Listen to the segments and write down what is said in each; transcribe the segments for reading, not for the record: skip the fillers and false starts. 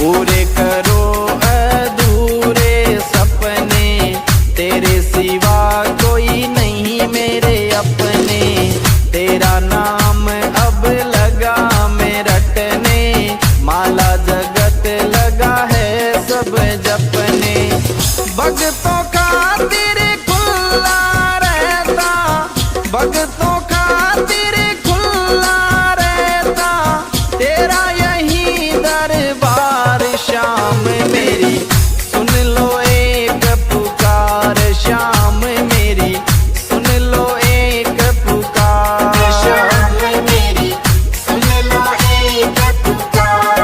पूरे करो अधूरे सपने, तेरे सिवा कोई नहीं मेरे अपने। तेरा नाम अब लगा मैं रटने, माला जगत लगा है सब जपने। भगतों का तेरे खुला रहता, भगतों का तेरे खुला रहता, तेरा यही दरबार शाम मेरी सुन लो एक पुकार, शाम मेरी सुन लो एक पुकार। शाम मेरी सुन लो एक पुकार।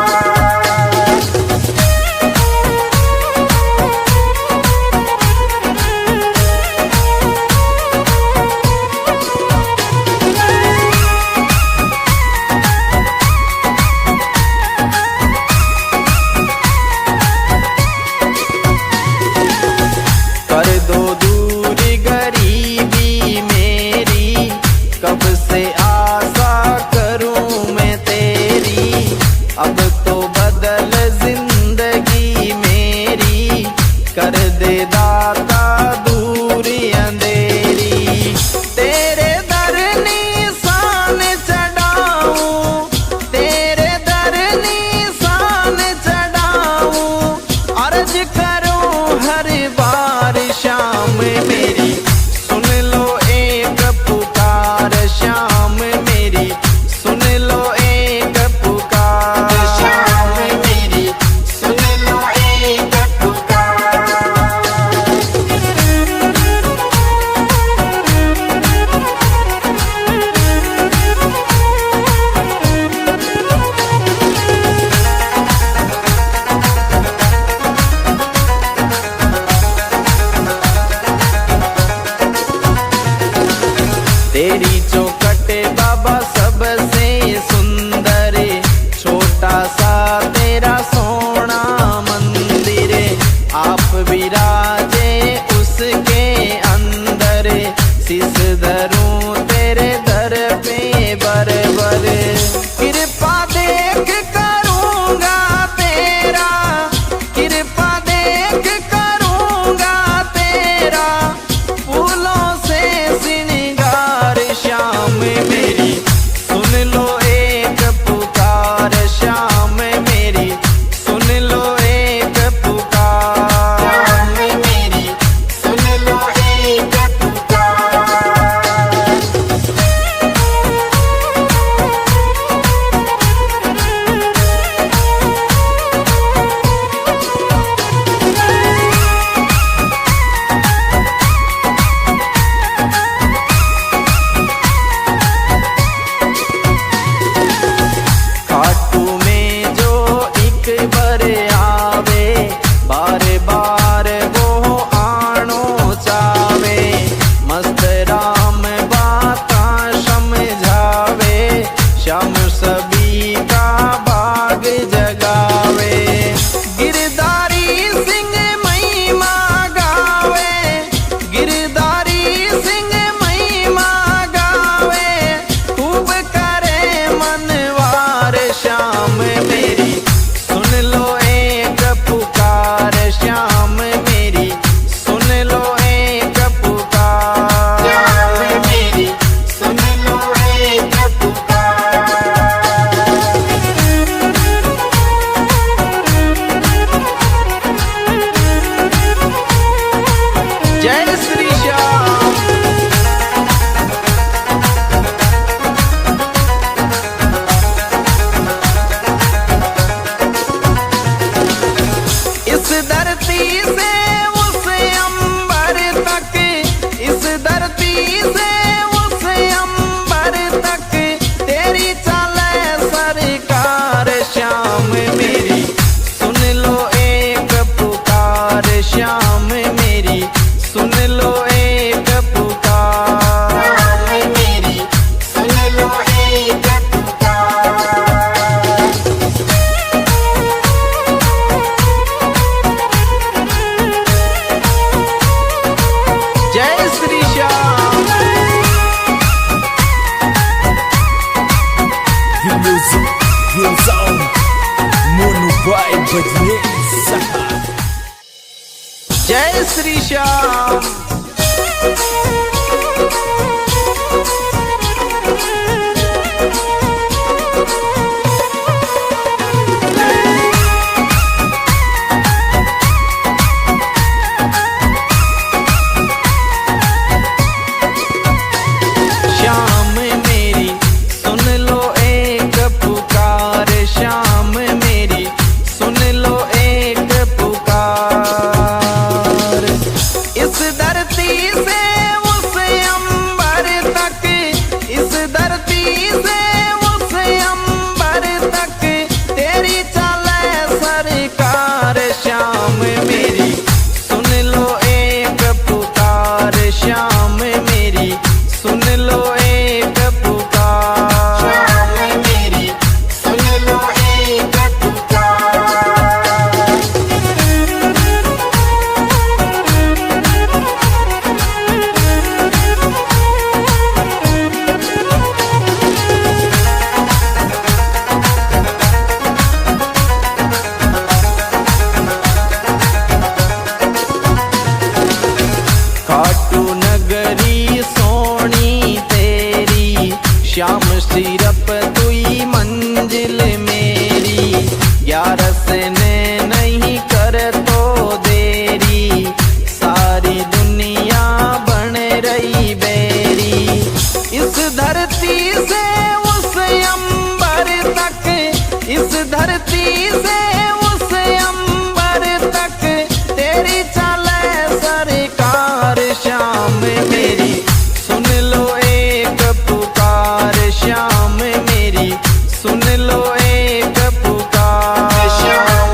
तेरी चौखट बाबा सबसे सुंदर, छोटा सा तेरा सोना मंदिर, आप विराजे उसके अंदर, शीश धरूं तेरे दर पे बर बर, कृपा देख करूंगा तेरा, कृपा देख करूंगा तेरा, फूलों से श्रृंगार श्याम मेरी सुन लो एक पुकार, श्याम मेरी सुन लो एक पुकार, श्याम मेरी सुन लो एक पुकार। खाटू में जो एक बार आवे, बार बार वो आनो चावे, मस्त राम बाता समझावे, श्याम सभी का भाग जगावे, गिरधारी सिंह महिमा गावे, गिरधारी सिंह महिमा गावे, खूब करे मनवार, श्याम मेरी सुन लो एक पुकार, श्याम मेरी सुन लो एक पुकार, श्याम मेरी सुन लो एक पुकार। जय श्री श्याम। इस धरती से उस अंबर तक, इस धरती से उस अंबर तक, तेरी चले सरकार, श्याम मेरी सुन लो एक पुकार, श्याम मेरी सुन लो एक पुकार, श्याम मेरी सुन लो एक पुकार। जय Shri Shyam. The music goes on. Mono by Badnesa. जय श्री श्याम। श्याम मेरी सुन लो एक पुकार, श्याम मेरी सुन लो एक पुकार, इस धरती से उस अंबर तक, इस धरती से उस अंबर तक, तेरी चले सरकार, श्याम मेरी सुन लो एक पुकार, श्याम मेरी सुन लो एक पुकार, श्याम मेरी सुन लो एक पुकार। खाटू नगरी सोनी तेरी, श्याम सिरप तुई मंजिल मेरी, 11 ने नहीं कर तो देरी, सारी दुनिया बन रही बेरी, इस धरती से उस अंबर तक, इस धरती से उस अंबर तक, तेरी चले सरकार, श्याम मेरी सुन लो एक पुकार, श्याम मेरी सुन लो एक पुकार, श्याम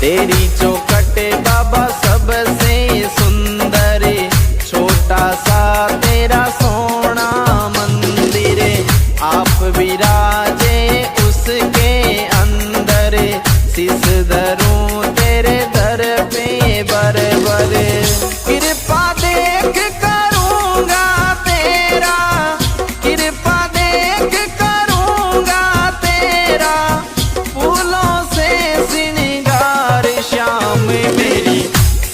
तेरी चौखट बाबा सबसे सुंदर, छोटा सा तेरा सोना मंदिर, आप विराजे उसके अंदर, शीश धरूं तेरे दर पे बर बर, कृपा देख करूंगा तेरा, कृपा देख करूंगा तेरा, फूलों से श्रृंगार श्याम मेरी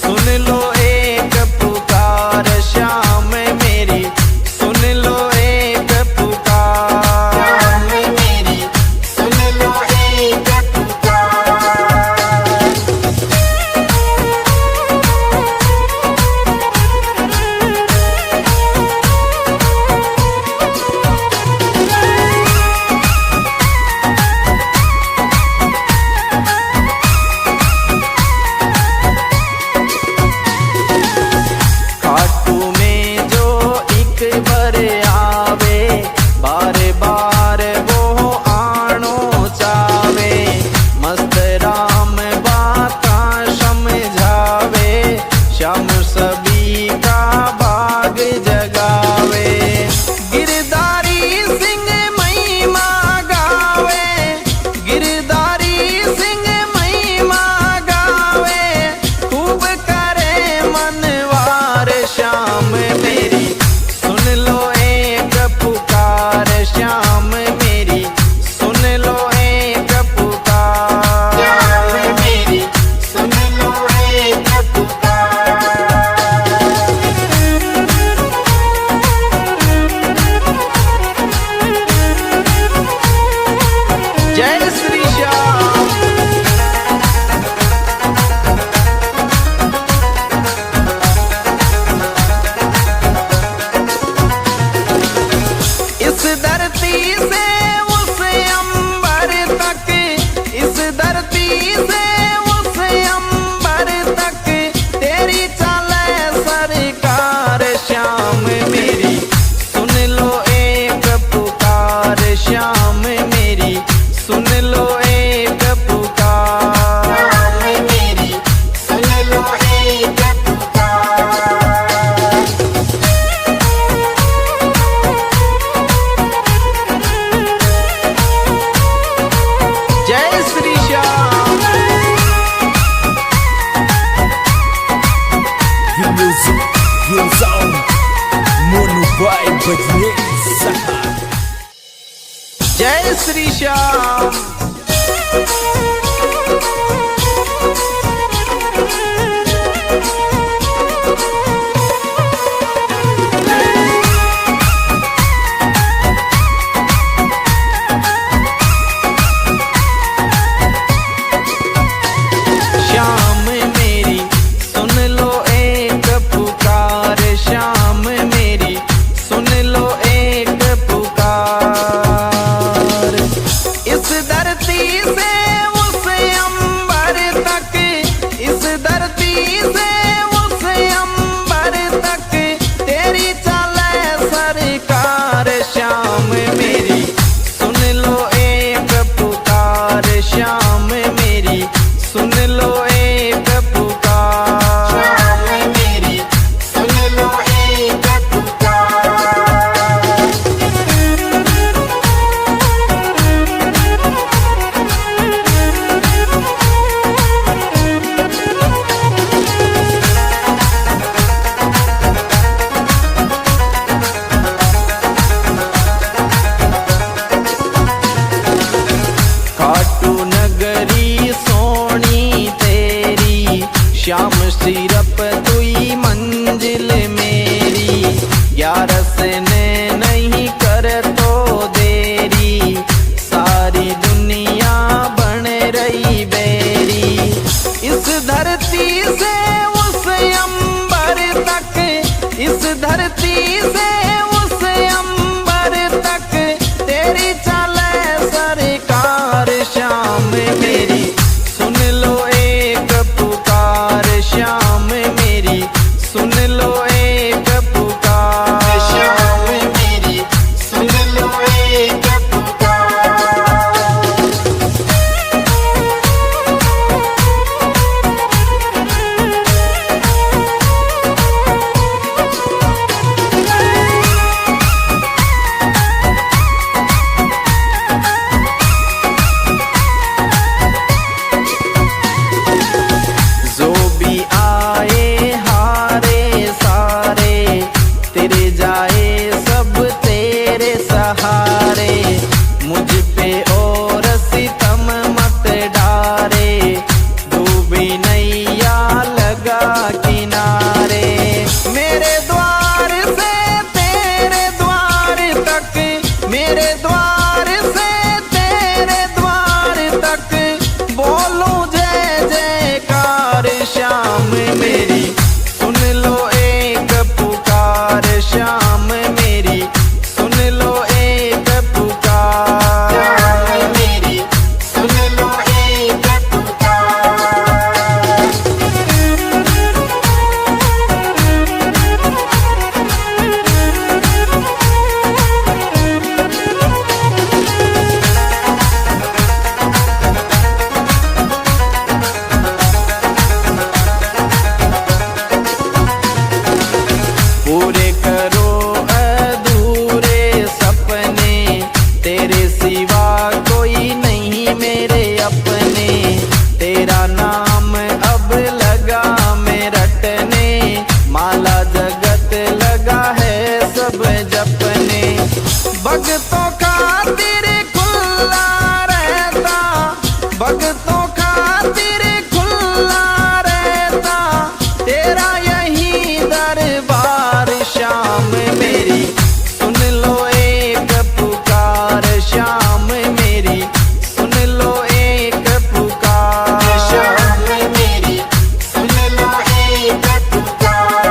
सुन लो एक पुकार, श्याम मेरी सुन लो एक पुकार, श्याम मेरी सुन लो एक पुकार। खाटू में जो एक बार आवे, बार बार वो आनो चावे, मस्त राम बाता समझावे, श्याम सभी का भाग जगावे, गिरधारी सिंह महिमा गावे, गिरधारी सिंह महिमा गावे, खूब करे मनवार श्याम मेरी सुन लो एक पुकार, श्याम मेरी सुन लो एक पुकार, श्याम मेरी सुन लो एक पुकार। जय श्री श्याम। इस धरती से उस अंबर तक, इस धरती से उस अंबर तक, तेरी चले सरकार श्याम मेरी सुन लो एक पुकार, श्याम मेरी सुन लो एक पुकार, श्याम मेरी सुन लो एक पुकार। जय Shri Shyam. The music goes on. Mono by Bajne Sahar. जय श्री श्याम। श्याम मेरी सुन लो एक पुकार, श्याम मेरी सुन लो एक पुकार, इस धरती से उस अंबर तक, इस धरती से उस अंबर तक, तेरी चले सरकार श्याम मेरी सुन लो एक पुकार, श्याम मेरी सुन लो एक पुकार, श्याम मेरी सुन लो एक पुकार। खाटू नगरी सोनी तेरी, श्याम सिरप तुई मंजिल मेरी, ग्यारस ने नहीं कर तो देरी, सारी दुनिया बन रही बेरी, इस धरती से उस अंबर तक, इस धरती से उस अंबर तक, तेरी चले सरकार श्याम मेरी सुन लो एक पुकार, श्याम मेरी सुन लो एक पुकार, श्याम मेरी सुन लो एक पुकार। सहारे, डूबी नैया लगा किनारे। मेरे द्वार से तेरे द्वार तक, मेरे द्वार से तेरे द्वार तक, बोलूं जय जयकार श्याम मेरी, सुन लो एक पुकार श्याम मेरी, सुन लो एक पुकार मेरी, सुन लो एक पुकार। पूरे करो अधूरे सपने, तेरे सिवा कोई नहीं मेरे अपने। तेरा नाम अब लगा मैं रटने, माला जगत लगा है सब जपने। भक्तों खातिर खुला रहता, भक्तों खातिर खुला रहता, तेरा यही दरबार श्याम मेरी, सुन लो एक पुकार श्याम मेरी, सुन लो एक पुकार। श्याम मेरी, सुन लो एक पुकार।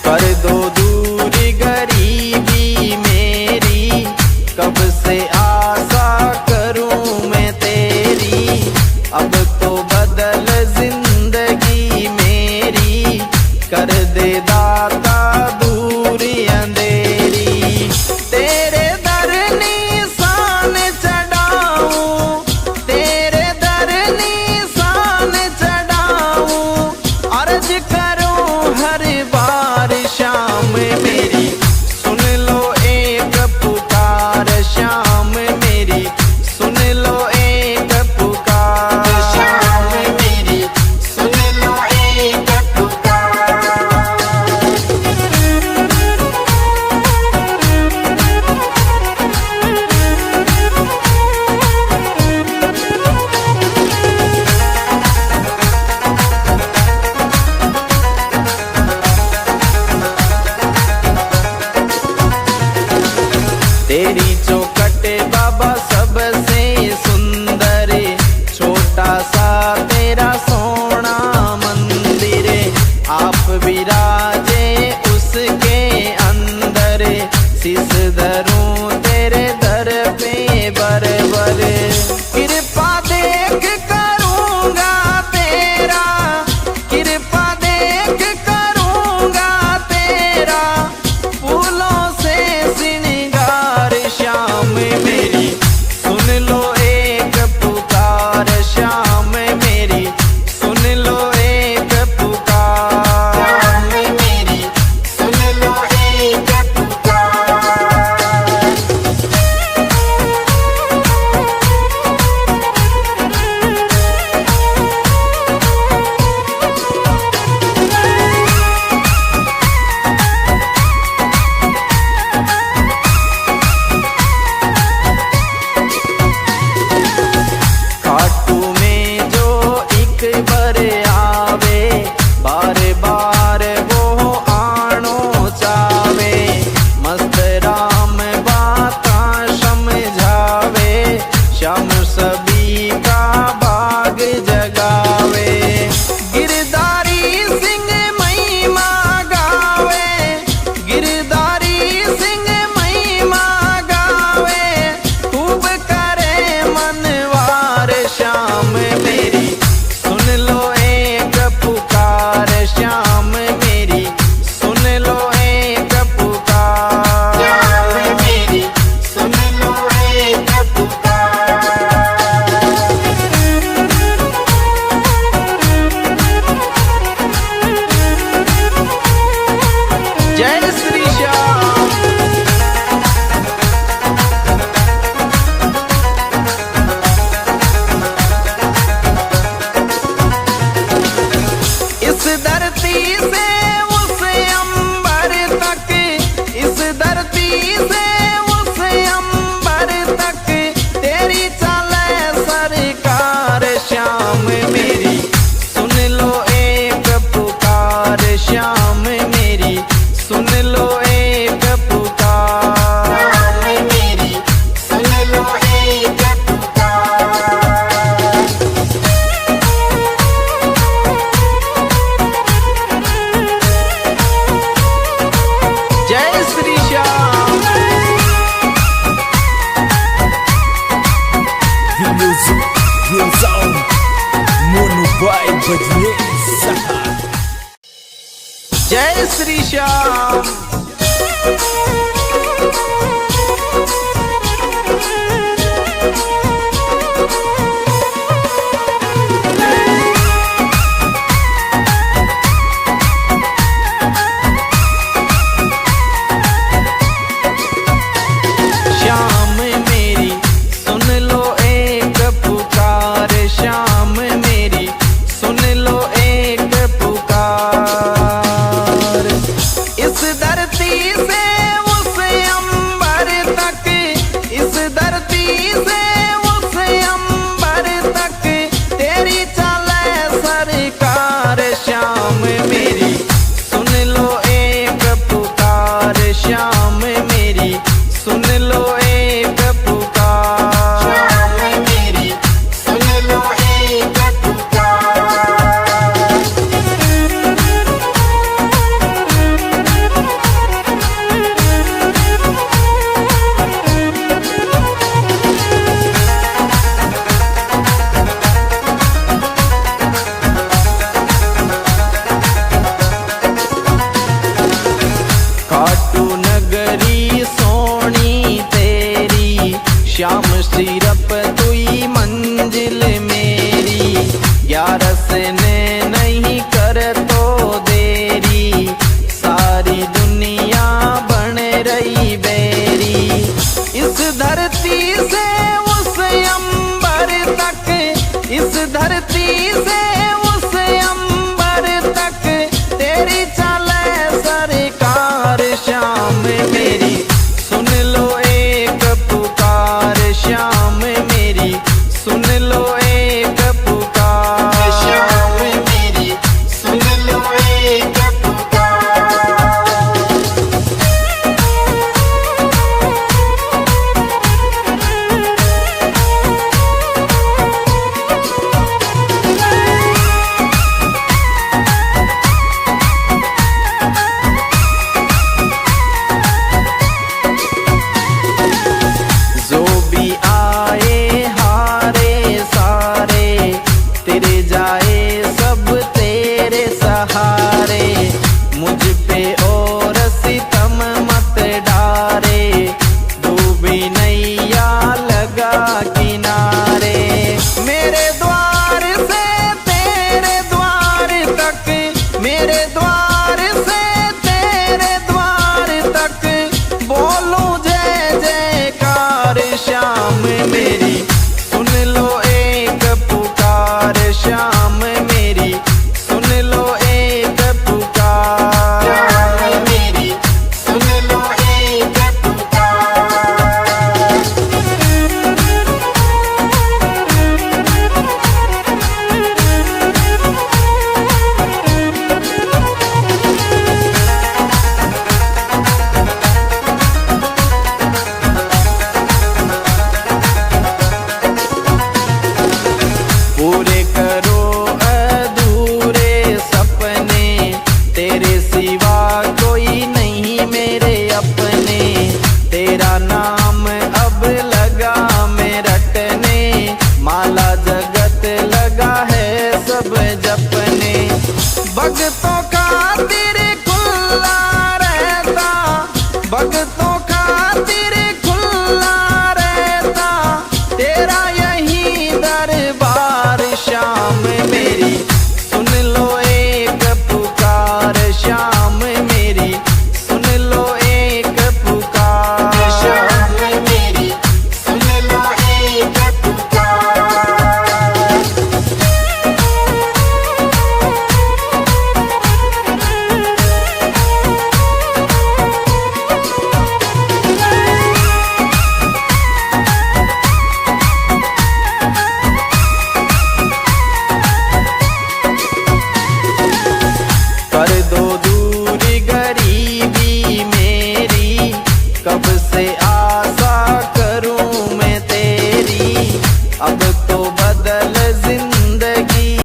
कर दो दूरी गरीबी मेरी, कब से आशा करूं मैं तेरी। अब तो बदल जिंदगी मेरी, कर दे दाता दूरी अंधेरी। तेरे दर निशान चढ़ाऊं, तेरे दर निशान चढ़ाऊं, अर्ज करूं हर बार श्याम मेरी, सुन लो एक पुकार श्याम मेरी, सुन लो एक पुकार। श्याम मेरी, सुन लो एक पुकार। तेरी चौखट बाबा सबसे सुंदर, छोटा सा तेरा सोना मंदिर, आप विराजे उसके अंदर। शीस धरूं तेरे दर पे बरबर, कृपा देख करूंगा तेरा, कृपा देख करूंगा तेरा, फूलों से श्रृंगार श्याम मेरी, बजने सहा। जय श्री श्याम। श्याम मेरी सुन लो एक पुकार, श्याम मेरी सुन लो एक पुकार। इस धरती से उस अंबर तक, इस धरती से उस अंबर तक तेरी चले सरकार। श्याम मेरी सुन लो एक पुकार, श्याम मेरी सुन लो एक पुकार। श्याम मेरी सुन लो एक पुकार। खाटू नगरी सोनी तेरी, श्याम सिरप तुई मंजिल मेरी। ग्यारस ने नहीं कर तो देरी, सारी दुनिया बन रही बेरी। इस धरती से